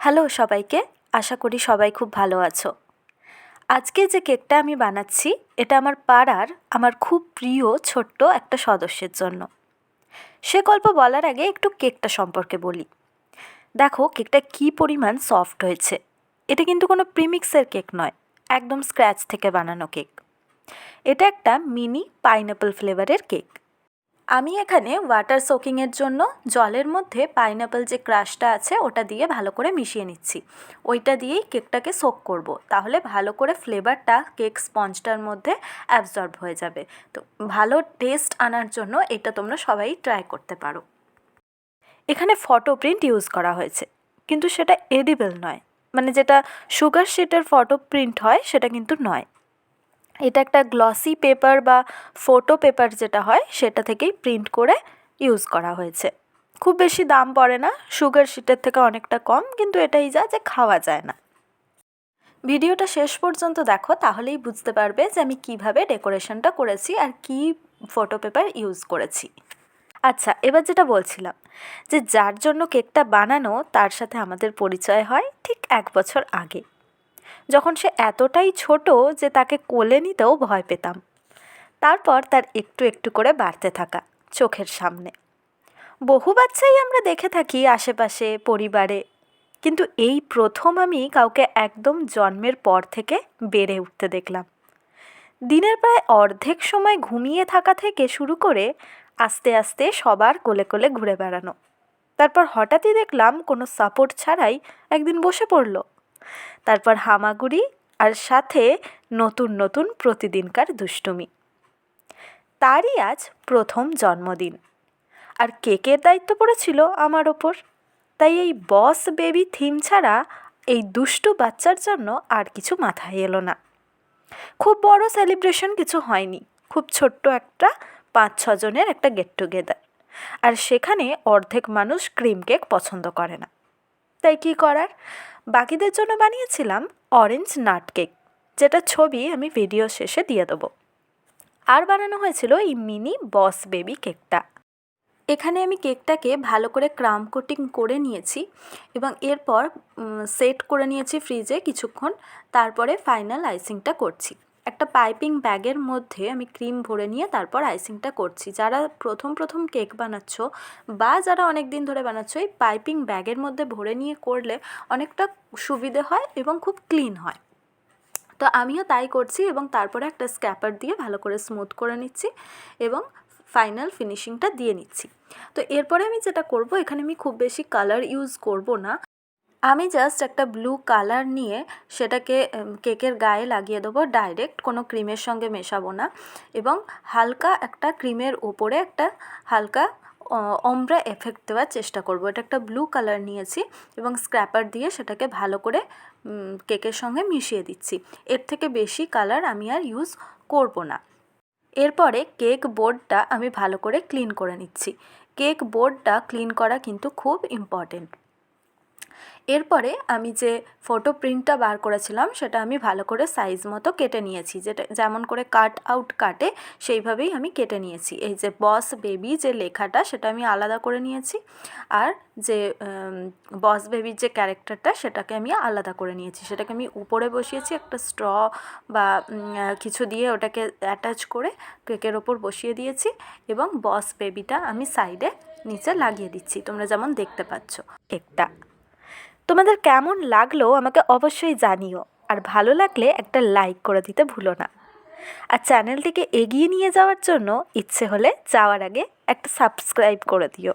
Hello সবাইকে, আশা করি সবাই খুব ভালো আছো। আজকে যে কেকটা আমি বানাচ্ছি এটা আমার পাড়ার আমার খুব প্রিয় ছোট্ট একটা সদস্যের জন্য। সে গল্প বলার আগে একটু কেকটা সম্পর্কে বলি। দেখো কেকটা কী পরিমাণ সফট হয়েছে। এটা কিন্তু কোনো প্রিমিক্সের কেক নয়, একদম স্ক্র্যাচ থেকে বানানো কেক। এটা একটা মিনি পাইনঅ্যাপল ফ্লেভারের কেক। আমি এখানে ওয়াটার সোকিংয়ের জন্য জলের মধ্যে পাইনঅ্যাপল যে ক্রাশটা আছে ওটা দিয়ে ভালো করে মিশিয়ে নিচ্ছি। ওইটা দিয়েই কেকটাকে সোক করব, তাহলে ভালো করে ফ্লেভারটা কেক স্পঞ্জটার মধ্যে অ্যাবজর্ব হয়ে যাবে। তো ভালো টেস্ট আনার জন্য এটা তোমরা সবাই ট্রাই করতে পারো। এখানে ফটো প্রিন্ট ইউজ করা হয়েছে, কিন্তু সেটা এডিবল নয়, মানে যেটা সুগার শিটের ফটো প্রিন্ট হয় সেটা কিন্তু নয়। এটা একটা গ্লসি পেপার বা ফটো পেপার যেটা হয় সেটা থেকেই প্রিন্ট করে ইউজ করা হয়েছে। খুব বেশি দাম পড়ে না, সুগার শিটের থেকে অনেকটা কম, কিন্তু এটাই যে খাওয়া যায় না। ভিডিওটা শেষ পর্যন্ত দেখো, তাহলেই বুঝতে পারবে যে আমি কিভাবে ডেকোরেশনটা করেছি আর কি ফটো পেপার ইউজ করেছি। আচ্ছা, এবার যেটা বলছিলাম, যে যার জন্য কেকটা বানানো তার সাথে আমাদের পরিচয় হয় ঠিক 1 বছর আগে, যখন সে এতটাই ছোট যে তাকে কোলে নিতেও ভয় পেতাম। তারপর তার একটু একটু করে বাড়তে থাকা চোখের সামনে। বহু বাচ্চাই আমরা দেখে থাকি আশেপাশে পরিবারে, কিন্তু এই প্রথম আমি কাউকে একদম জন্মের পর থেকে বেড়ে উঠতে দেখলাম। দিনের প্রায় অর্ধেক সময় ঘুমিয়ে থাকা থেকে শুরু করে আস্তে আস্তে সবার কোলে কোলে ঘুরে বেড়ানো। তারপর হঠাৎই দেখলাম কোনো সাপোর্ট ছাড়াই একদিন বসে পড়ল। তারপর হামাগুড়ি, আর সাথে নতুন নতুন প্রতিদিনকার দুষ্টুমি। তারই আজ প্রথম জন্মদিন, আর কেকের দায়িত্ব পড়েছিল আমার ওপর। তাই এই বস বেবি থিম ছাড়া এই দুষ্টু বাচ্চার জন্য আর কিছু মাথায় এলো না। খুব বড় সেলিব্রেশন কিছু হয়নি, খুব ছোট্ট একটা 5-6 জনের একটা গেট টুগেদার। আর সেখানে অর্ধেক মানুষ ক্রিম কেক পছন্দ করে না, তাই কী করার, বাকিদের জন্য বানিয়েছিলাম অরেঞ্জ নাট কেক, যেটা ছবি আমি ভিডিও শেষে দিয়ে দেবো। আর বানানো হয়েছিল এই মিনি বস বেবি কেকটা। এখানে আমি কেকটাকে ভালো করে ক্রাম কোটিং করে নিয়েছি এবং এরপর সেট করে নিয়েছি ফ্রিজে কিছুক্ষণ। তারপরে ফাইনাল আইসিংটা করছি। একটা পাইপিং ব্যাগের মধ্যে আমি ক্রিম ভরে নিয়ে তারপর আইসিংটা করছি। যারা প্রথম কেক বানাচ্ছ বা যারা অনেক দিন ধরে বানাচ্ছ, এই পাইপিং ব্যাগের মধ্যে ভরে নিয়ে করলে অনেকটা সুবিধে হয় এবং খুব ক্লিন হয়। তো আমিও তাই করছি এবং তারপরে একটা স্ক্র্যাপার দিয়ে ভালো করে স্মুথ করে নিচ্ছি এবং ফাইনাল ফিনিশিংটা দিয়ে নিচ্ছি। তো এরপরে আমি যেটা করব, এখানে আমি খুব বেশি কালার ইউজ করব না। আমি জাস্ট একটা ব্লু কালার নিয়ে সেটাকে কেকের গায়ে লাগিয়ে দেবো ডাইরেক্ট, কোনো ক্রিমের সঙ্গে মেশাবো না। এবং হালকা একটা ক্রিমের ওপরে একটা হালকা ওমব্রা এফেক্ট দেওয়ার চেষ্টা করব। এটা একটা ব্লু কালার নিয়েছি এবং স্ক্র্যাপার দিয়ে সেটাকে ভালো করে কেকের সঙ্গে মিশিয়ে দিচ্ছি। এর থেকে বেশি কালার আমি আর ইউজ করব না। এরপরে কেক বোর্ডটা আমি ভালো করে ক্লিন করে নিচ্ছি। কেক বোর্ডটা ক্লিন করা কিন্তু খুব ইম্পর্টেন্ট। এরপরে আমি যে ফটো প্রিন্টটা বার করেছিলাম সেটা আমি ভালো করে সাইজ মতো কেটে নিয়েছি, যেটা যেমন করে কাট আউট কাটে সেইভাবেই আমি কেটে নিয়েছি। এই যে বস বেবি যে লেখাটা সেটা আমি আলাদা করে নিয়েছি, আর যে বস বেবির যে ক্যারেক্টারটা সেটাকে আমি আলাদা করে নিয়েছি। সেটাকে আমি উপরে বসিয়েছি একটা স্ট্র বা কিছু দিয়ে ওটাকে অ্যাটাচ করে কেকের ওপর বসিয়ে দিয়েছি এবং বস বেবিটা আমি সাইডে নিচে লাগিয়ে দিচ্ছি, তোমরা যেমন দেখতে পাচ্ছ কেকটা। তোমাদের কেমন লাগলো আমাকে অবশ্যই জানিও, আর ভালো লাগলে একটা লাইক করে দিতে ভুলো না। আর চ্যানেলটিকে এগিয়ে নিয়ে যাওয়ার জন্য ইচ্ছে হলে যাওয়ার আগে একটা সাবস্ক্রাইব করে দিও।